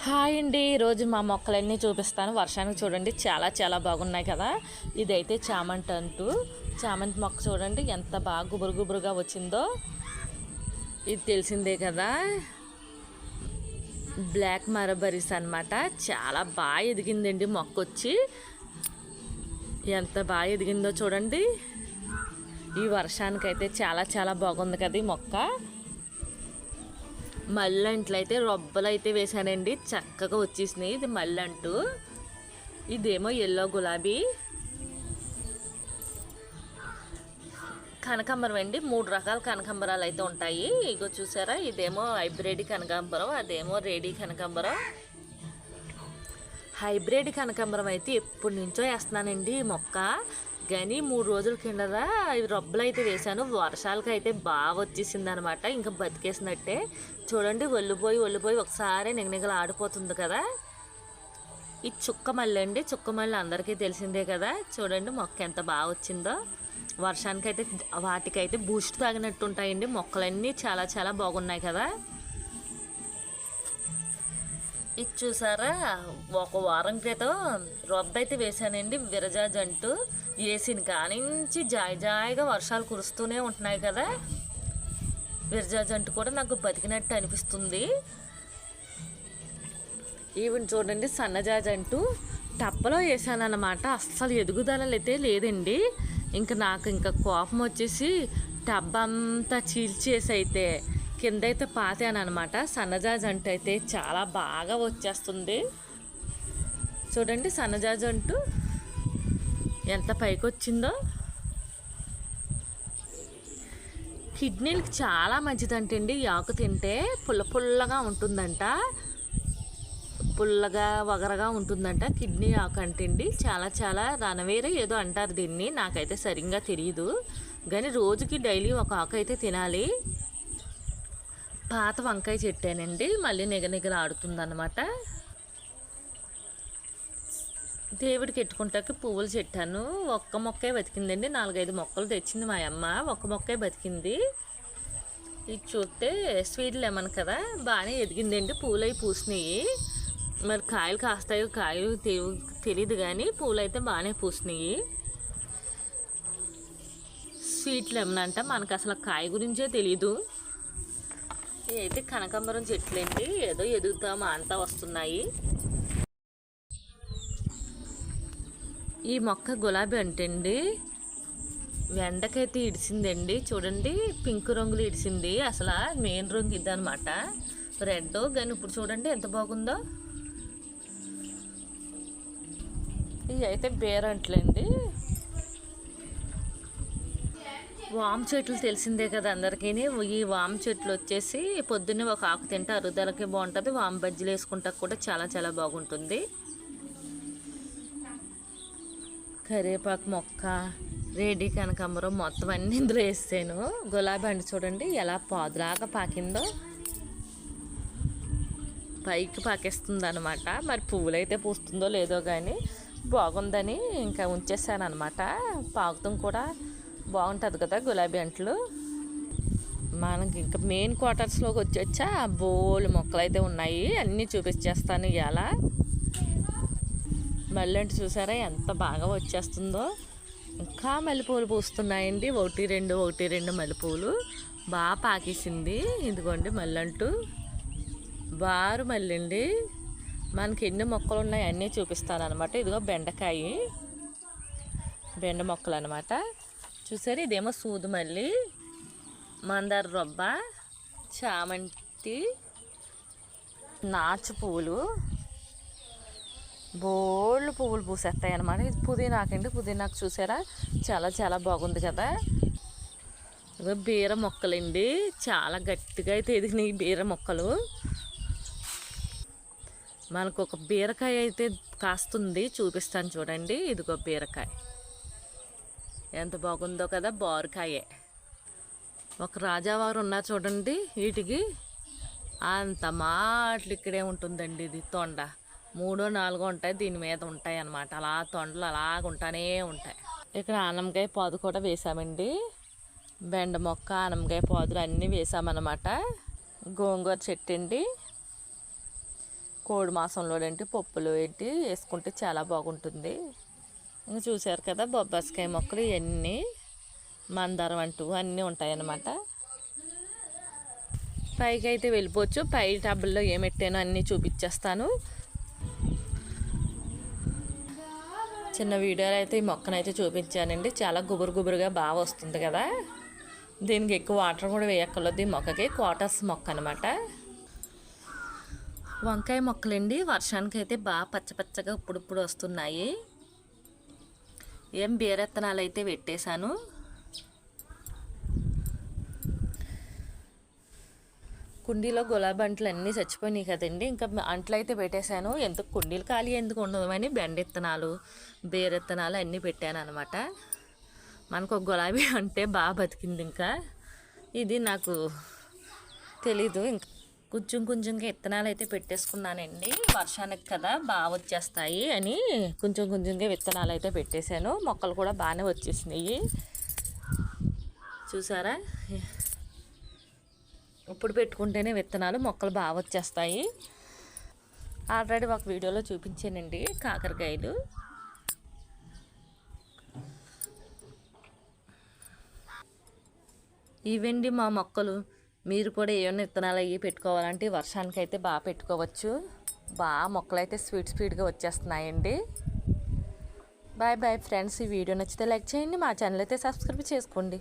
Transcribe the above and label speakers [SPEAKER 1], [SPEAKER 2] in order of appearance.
[SPEAKER 1] Hi అండి. ఈరోజు మా మొక్కలన్నీ చూపిస్తాను. వర్షానికి చూడండి చాలా చాలా బాగున్నాయి కదా. ఇదైతే చామంతి మొక్క చూడండి ఎంత బాగా గుబురు గుబురుగా వచ్చిందో. ఇది తెలిసిందే కదా, బ్లాక్ మరబరీస్ అనమాట. చాలా బాగా ఎదిగిందండి మొక్క వచ్చి. ఎంత బాగా ఎదిగిందో చూడండి. ఈ వర్షానికైతే చాలా చాలా బాగుంది కదా ఈ మొక్క. మల్లెంట్లు అయితే రొబ్బలు అయితే వేసానండి, చక్కగా వచ్చేసినాయి. ఇది మల్లెంటు, ఇదేమో ఎల్లో గులాబీ. కనకాంబరం అండి, 3 రకాల కనకాంబరాలు అయితే ఉంటాయి. ఇగో చూసారా, ఇదేమో హైబ్రిడ్ కనకాంబరం, అదేమో రెడీ కనకాంబరం. హైబ్రిడ్ కనకాంబరం అయితే ఎప్పటి నుంచో వేస్తున్నానండి ఈ మొక్క. కానీ 3 రోజుల కిందట రొబ్బలు అయితే వేసాను. వర్షాలకి అయితే బాగా వచ్చేసింది అనమాట. ఇంకా బతికేసినట్టే చూడండి. ఒళ్ళిపోయి ఒకసారి నిగనిగలు ఆడిపోతుంది కదా. ఈ చుక్క మల్లె అండి, చుక్క మల్లె అందరికీ తెలిసిందే కదా. చూడండి మొక్క ఎంత బాగా వచ్చిందో. వర్షానికైతే వాటికైతే బూస్ట్ తాగినట్టు ఉంటాయండి మొక్కలన్నీ. చాలా చాలా బాగున్నాయి కదా. ఇది చూసారా, ఒక వారం క్రితం రొబ్బ అయితే వేసానండి. విరజాజంటు వేసిన కానించి జాయిగా వర్షాలు కురుస్తూనే ఉంటున్నాయి కదా. విరజాజంటు కూడా నాకు బతికినట్టు అనిపిస్తుంది. ఈవెన్ చూడండి, సన్నజాజంటు టప్పలో వేసాను అనమాట. అస్సలు ఎదుగుదలలు అయితే లేదండి. నాకు కోపం వచ్చేసి టబ్ అంతా చీల్చేసి అయితే కింద అయితే పాతాను అనమాట. సన్నజాజంటు అయితే చాలా బాగా వచ్చేస్తుంది. చూడండి సన్నజాజంటు ఎంత పైకి వచ్చిందో. కిడ్నీలకు చాలా మంచిదంటండి ఈ ఆకు తింటే. పుల్లగా ఉంటుందంట, పుల్లగా వగరగా ఉంటుందంట కిడ్నీ ఆకు అంటండి. చాలా చాలా రణవేరే ఏదో అంటారు దీన్ని, నాకైతే సరిగ్గా తెలియదు. కానీ రోజుకి డైలీ ఒక ఆకు అయితే తినాలి. పాత వంకాయ చెట్టానండి, మళ్ళీ నిగనిగలు ఆడుతుందన్నమాట. దేవుడికి ఎట్టుకుంటాకి పువ్వులు చెట్టాను. ఒక్క మొక్కే బతికిందండి. 4-5 మొక్కలు తెచ్చింది మా అమ్మ, ఒక్క మొక్కే బతికింది. ఇది చూస్తే స్వీట్ లెమన్ కదా, బాగానే ఎదిగిందండి. పూలు అవి పూసినాయి. మరి కాయలు కాస్తాయో కాయలు తెలియదు, కానీ పూలు అయితే బాగానే పూసినాయి. స్వీట్ లెమన్ అంట, మనకు అసలు కాయ గురించే తెలీదు. ఇవైతే కనకాంబరం చెట్లండి, ఏదో ఎదుగుతామా అంతా వస్తున్నాయి. ఈ మొక్క గులాబీ అంటండి. వెండకైతే ఇడిసిందండి. చూడండి పింక్ రంగులు ఇడిసింది. అసలు మెయిన్ రంగు ఇదనమాట, రెడ్. కానీ ఇప్పుడు చూడండి ఎంత బాగుందో. ఇవి అయితే బేరంట్లండి. వామ్ చెట్లు తెలిసిందే కదా అందరికీ. ఈ వామ్ చెట్లు వచ్చేసి పొద్దున్నే ఒక ఆకు తింటే అరుగుదలకి బాగుంటుంది. వామ్ బజ్జీలు వేసుకుంటా కూడా చాలా చాలా బాగుంటుంది. కరివేపాకు మొక్క, రెడీ కనకాంబరం మొత్తం అన్నీ ఇందులో వేసాను. గులాబీ అండి చూడండి ఎలా పాదులాగా పాకిందో, పైకి పాకేస్తుంది అనమాట. మరి పువ్వులు అయితే పూస్తుందో లేదో కానీ బాగుందని ఇంకా ఉంచేసాను అనమాట. పాకుతం కూడా బాగుంటుంది కదా గులాబీ అంట్లు. మనకి ఇంకా మెయిన్ క్వార్టర్స్లోకి వచ్చా బోలు మొక్కలు అయితే ఉన్నాయి, అన్నీ చూపించేస్తాను ఇవాళ. మల్లెంటు చూసారా ఎంత బాగా వచ్చేస్తుందో. ఇంకా మల్లెపూలు పూస్తున్నాయండి, 1-2 మల్లెపూలు బాగా పాకేసింది. ఇదిగోండి మల్లెంటు బారు మల్లెండి. మనకి ఎన్ని మొక్కలు ఉన్నాయి అన్నీ చూపిస్తాను అనమాట. ఇదిగో బెండ మొక్కలు అనమాట. చూసారు, ఇదేమో సూదు మల్లి, మందార రొబ్బ, చామంతి, నాచు పువ్వులు, బోళ్ళు పువ్వులు పూసేస్తాయి అనమాట. ఇది పుదీనాకండి. పుదీనాకు చూసారా చాలా చాలా బాగుంది కదా. ఇదో బీర మొక్కలండి, చాలా గట్టిగా అయితే ఎదిగినాయి బీర మొక్కలు. మనకు ఒక బీరకాయ అయితే కాస్తుంది, చూపిస్తాను చూడండి. ఇదిగో బీరకాయ ఎంత బాగుందో కదా, బారుకాయే. ఒక రాజావారు ఉన్నారు చూడండి, వీటికి అంత మాటలు ఇక్కడే ఉంటుందండి. ఇది తొండ 3-4 ఉంటాయి, దీని మీద ఉంటాయి అన్నమాట. అలా తొండలు అలాగ ఉంటానే ఉంటాయి. ఇక్కడ ఆనమకాయ పాదు కూడా వేసామండి. బెండ మొక్క, ఆనమకాయ పాదులు అన్నీ వేసామన్నమాట. గోంగూర చెట్టు అండి. కోడి మాంసంలో ఏంటి పప్పులు ఏంటి వేసుకుంటే చాలా బాగుంటుంది. ఇంకా చూసారు కదా బొబ్బాస్కాయ మొక్కలు ఇవన్నీ మందారం అంటూ అన్నీ ఉంటాయన్నమాట. పైకి అయితే వెళ్ళిపోవచ్చు. పై టబ్బుల్లో ఏమెట్టానో అన్నీ చూపించేస్తాను. చిన్న వీడియోలో అయితే ఈ మొక్కనైతే చూపించానండి. చాలా గుబురుగా బాగా వస్తుంది కదా. దీనికి ఎక్కువ వాటర్ కూడా వేయక్కర్లేదు. ఈ మొక్కకి క్వార్టర్స్ మొక్క అనమాట. వంకాయ మొక్కలండి వర్షానికి అయితే బాగా పచ్చగా ఇప్పుడు వస్తున్నాయి. ఏం బీరెత్తనాలు అయితే పెట్టేశాను. కుండీలో గులాబీ అంట్లు అన్నీ చచ్చిపోయినాయి కదండి. ఇంకా అంట్లు అయితే పెట్టేశాను. ఎందుకు కుండీలు ఖాళీ ఎందుకు ఉండదు బెండ విత్తనాలు బీరెత్తనాలు అన్నీ పెట్టాను అనమాట. మనకు ఒక గులాబీ అంటే బాగా బతికింది. ఇంకా ఇది నాకు తెలీదు. ఇంకా కొంచెంగా విత్తనాలు అయితే పెట్టేసుకున్నానండి. వర్షానికి కదా బాగా వచ్చేస్తాయి అని కొంచెంగా విత్తనాలు అయితే పెట్టేశాను. మొక్కలు కూడా బాగానే వచ్చేసినాయి చూసారా. ఇప్పుడు పెట్టుకుంటేనే విత్తనాలు మొక్కలు బాగా వచ్చేస్తాయి. ఆల్రెడీ ఒక వీడియోలో చూపించానండి కాకరకాయలు. ఇవండి మా మొక్కలు. మీరు కూడా ఏమైనా విత్తనాలు అవి పెట్టుకోవాలంటే వర్షానికి అయితే బాగా పెట్టుకోవచ్చు. బాగా మొక్కలు అయితే స్పీడ్గా వచ్చేస్తున్నాయండి. Bye friends. ఈ వీడియో నచ్చితే లైక్ చేయండి. మా ఛానల్ అయితే సబ్స్క్రైబ్ చేసుకోండి.